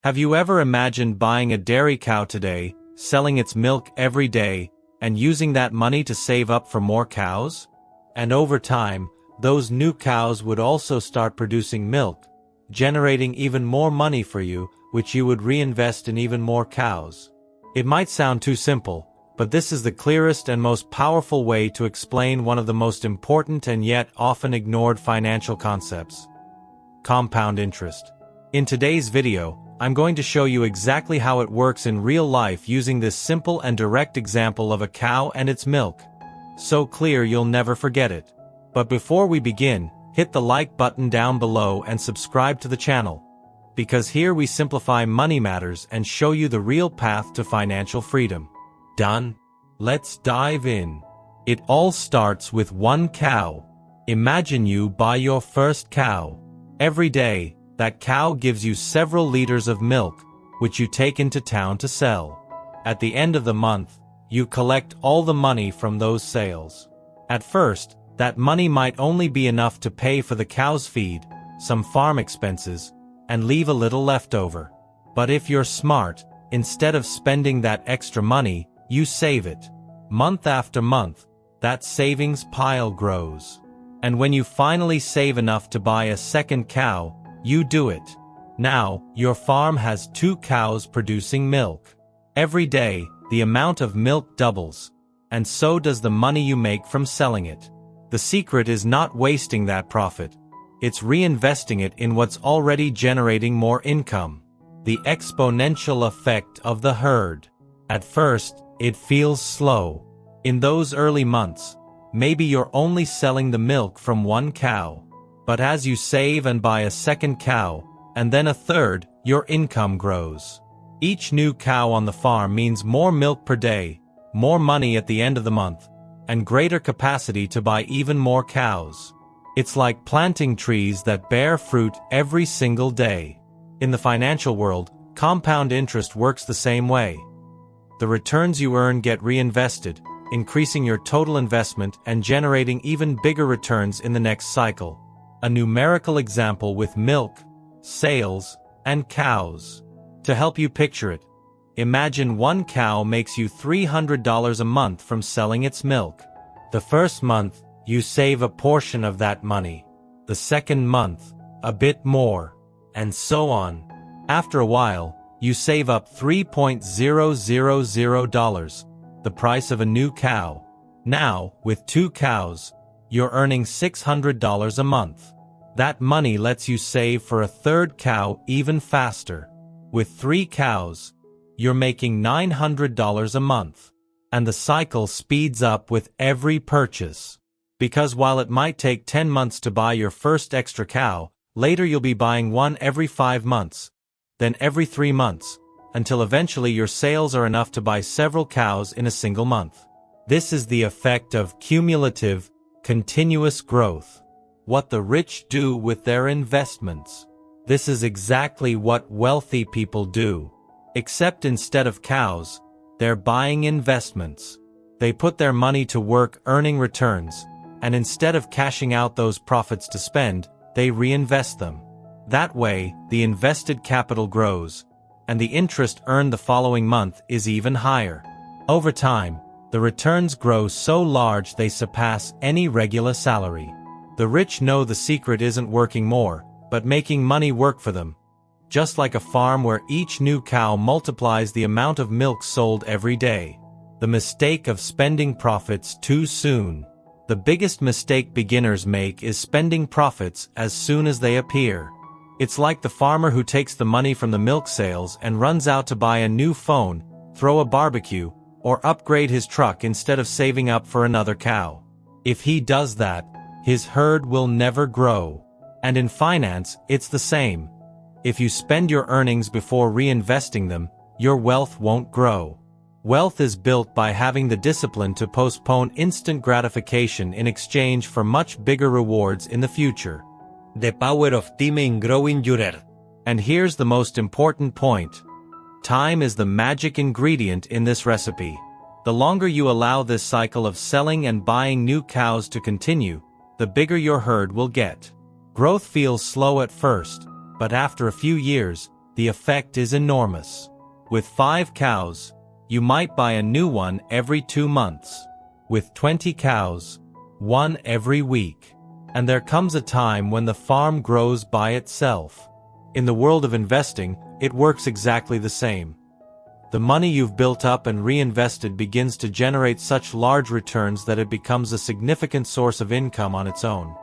Have you ever imagined buying a dairy cow today, selling its milk every day, and using that money to save up for more cows? And over time, those new cows would also start producing milk, generating even more money for you, which you would reinvest in even more cows. It might sound too simple, but this is the clearest and most powerful way to explain one of the most important and yet often ignored financial concepts: compound interest. In today's video, I'm going to show you exactly how it works in real life using this simple and direct example of a cow and its milk. So clear you'll never forget it. But before we begin, hit the like button down below and subscribe to the channel, because here we simplify money matters and show you the real path to financial freedom. Done? Let's dive in. It all starts with one cow. Imagine you buy your first cow. Every day, that cow gives you several liters of milk, which you take into town to sell. At the end of the month, you collect all the money from those sales. At first, that money might only be enough to pay for the cow's feed, some farm expenses, and leave a little left over. But if you're smart, instead of spending that extra money, you save it. Month after month, that savings pile grows. And when you finally save enough to buy a second cow, you do it. Now, your farm has 2 cows producing milk. Every day, the amount of milk doubles, and so does the money you make from selling it. The secret is not wasting that profit. It's reinvesting it in what's already generating more income. The exponential effect of the herd. At first, it feels slow. In those early months, maybe you're only selling the milk from 1 cow. But as you save and buy a second cow, and then a third, your income grows. Each new cow on the farm means more milk per day, more money at the end of the month, and greater capacity to buy even more cows. It's like planting trees that bear fruit every single day. In the financial world, compound interest works the same way. The returns you earn get reinvested, increasing your total investment and generating even bigger returns in the next cycle. A numerical example with milk, sales, and cows. To help you picture it, imagine 1 cow makes you $300 a month from selling its milk. The first month, you save a portion of that money. The second month, a bit more, and so on. After a while, you save up $3,000, the price of a new cow. Now, with 2 cows, you're earning $600 a month. That money lets you save for a third cow even faster. With 3 cows, you're making $900 a month. And the cycle speeds up with every purchase. Because while it might take 10 months to buy your first extra cow, later you'll be buying one every 5 months, then every 3 months, until eventually your sales are enough to buy several cows in a single month. This is the effect of cumulative, continuous growth. What the rich do with their investments. This is exactly what wealthy people do. Except instead of cows, they're buying investments. They put their money to work earning returns, and instead of cashing out those profits to spend, they reinvest them. That way, the invested capital grows, and the interest earned the following month is even higher. Over time, the returns grow so large they surpass any regular salary. The rich know the secret isn't working more, but making money work for them. Just like a farm where each new cow multiplies the amount of milk sold every day. The mistake of spending profits too soon. The biggest mistake beginners make is spending profits as soon as they appear. It's like the farmer who takes the money from the milk sales and runs out to buy a new phone, throw a barbecue, or upgrade his truck instead of saving up for another cow. If he does that, his herd will never grow. And in finance, it's the same. If you spend your earnings before reinvesting them, your wealth won't grow. Wealth is built by having the discipline to postpone instant gratification in exchange for much bigger rewards in the future. The power of time in growing your earth. And here's the most important point. Time is the magic ingredient in this recipe. The longer you allow this cycle of selling and buying new cows to continue, the bigger your herd will get. Growth feels slow at first, but after a few years, the effect is enormous. With 5 cows, you might buy a new one every 2 months. With 20 cows, one every week. And there comes a time when the farm grows by itself. In the world of investing, it works exactly the same. The money you've built up and reinvested begins to generate such large returns that it becomes a significant source of income on its own.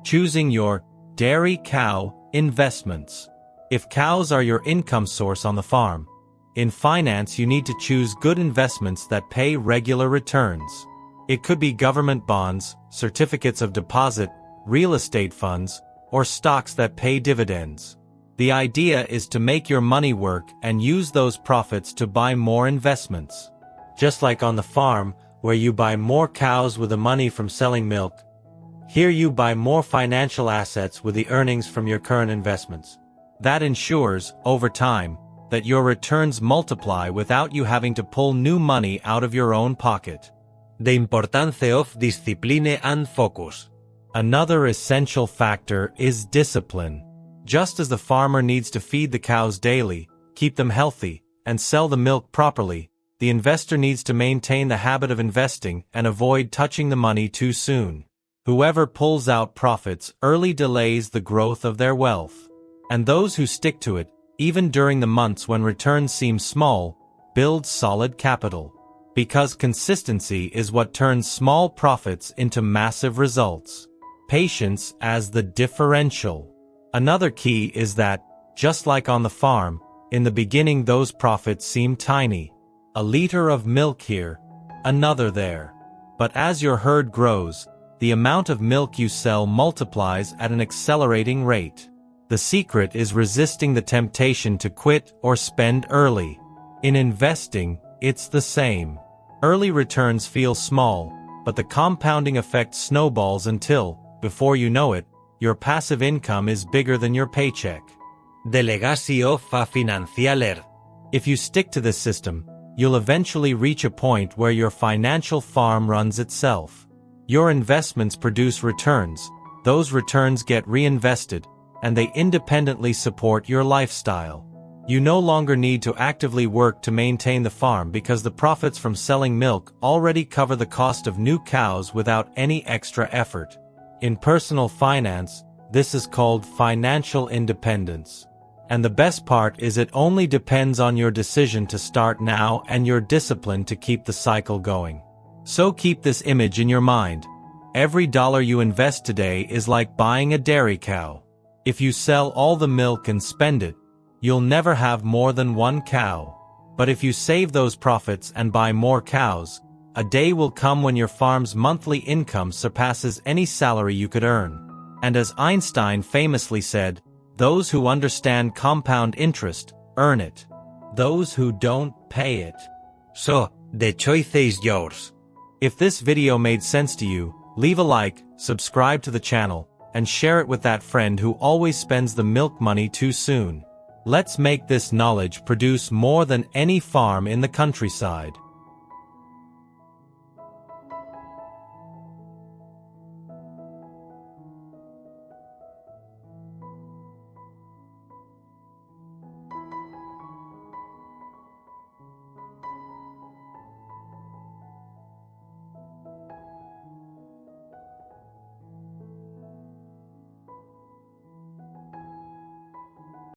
Choosing your dairy cow investments. If cows are your income source on the farm, in finance you need to choose good investments that pay regular returns. It could be government bonds, certificates of deposit, real estate funds, or stocks that pay dividends. The idea is to make your money work and use those profits to buy more investments. Just like on the farm, where you buy more cows with the money from selling milk, here you buy more financial assets with the earnings from your current investments. That ensures, over time, that your returns multiply without you having to pull new money out of your own pocket. The importance of discipline and focus. Another essential factor is discipline. Just as the farmer needs to feed the cows daily, keep them healthy, and sell the milk properly, the investor needs to maintain the habit of investing and avoid touching the money too soon. Whoever pulls out profits early delays the growth of their wealth. And those who stick to it, even during the months when returns seem small, build solid capital. Because consistency is what turns small profits into massive results. Patience as the differential. Another key is that, just like on the farm, in the beginning those profits seem tiny. A liter of milk here, another there. But as your herd grows, the amount of milk you sell multiplies at an accelerating rate. The secret is resisting the temptation to quit or spend early. In investing, it's the same. Early returns feel small, but the compounding effect snowballs until, before you know it, your passive income is bigger than your paycheck. The legacy of a financialer. If you stick to this system, you'll eventually reach a point where your financial farm runs itself. Your investments produce returns, those returns get reinvested, and they independently support your lifestyle. You no longer need to actively work to maintain the farm because the profits from selling milk already cover the cost of new cows without any extra effort. In personal finance, this is called financial independence. And the best part is it only depends on your decision to start now and your discipline to keep the cycle going. So keep this image in your mind. Every dollar you invest today is like buying a dairy cow. If you sell all the milk and spend it, you'll never have more than 1 cow. But if you save those profits and buy more cows, a day will come when your farm's monthly income surpasses any salary you could earn. And as Einstein famously said, those who understand compound interest earn it. Those who don't pay it. So, the choice is yours. If this video made sense to you, leave a like, subscribe to the channel, and share it with that friend who always spends the milk money too soon. Let's make this knowledge produce more than any farm in the countryside.